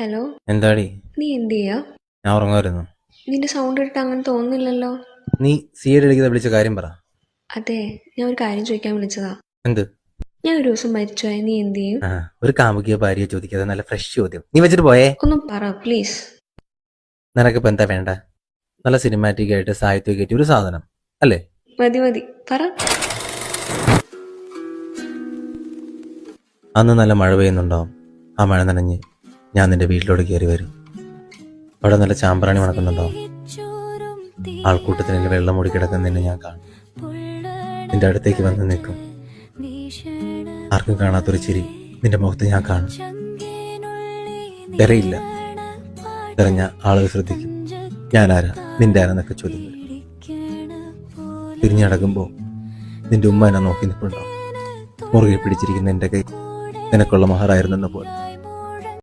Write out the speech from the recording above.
Hello. എന്താടി? നീ എന്ത് ചെയ്യാ? ഞാൻ ഉറങ്ങുമായിരുന്നു. നിന്റെ സൗണ്ട് കേട്ടിട്ട് അങ്ങനെ തോന്നുന്നില്ലല്ലോ. നീ സിയുടെ അടിക്കാതെ വിളിച്ച കാര്യം പറ. അതെ, ഞാൻ ഒരു കാര്യം ചോദിക്കാൻ വിളിച്ചതാ. എന്ത്? ഞാൻ ഒരു ദിവസം മരിച്ചുപോയ നീ എന്ത് ചെയ്യും? ആ, ഒരു കാമുകിയോ ഭാര്യയോ ചോദിക്കാതെ നല്ല ഫ്രഷ് ചോദ്യം നീ വെച്ചിട്ട് പോയേ. ഒന്ന് പറ പ്ലീസ്. നിനക്കിപ്പോ എന്താ വേണ്ട? നല്ല സിനിമാറ്റിക് ആയിട്ട് സാഹിത്യമായിട്ട് ഒരു സാധനം അല്ലേ? മതി മതി, പറ. അന്ന് നല്ല മഴ പെയ്യുന്നുണ്ടാവും. ആ മഴ നനഞ്ഞ് ഞാൻ നിന്റെ വീട്ടിലോട്ട് കയറി വരും. അവിടെ നല്ല ചാമ്പ്രാണി മണക്കുന്നുണ്ടാവും. ആൾക്കൂട്ടത്തിന് വെള്ളം മൂടി കിടക്കുന്ന നിന്നെ ഞാൻ കാണും. നിന്റെ അടുത്തേക്ക് വന്ന് നിൽക്കും. ആർക്കും കാണാത്തൊരു ചിരി നിന്റെ മുഖത്ത് ഞാൻ കാണും. തിരയില്ല. തിരഞ്ഞ ആളുകൾ ശ്രദ്ധിക്കും. ഞാനാരാ, നിന്റെ ആരാന്നൊക്കെ ചോദ്യം വരും. തിരിഞ്ഞടക്കുമ്പോൾ നിന്റെ ഉമ്മ എന്നെ നോക്കി നിൽപ്പുണ്ടാവും. മുറുകെ പിടിച്ചിരിക്കുന്ന എൻ്റെ കൈ നിനക്കുള്ള മഹറായിരുന്നെന്ന പോലെ.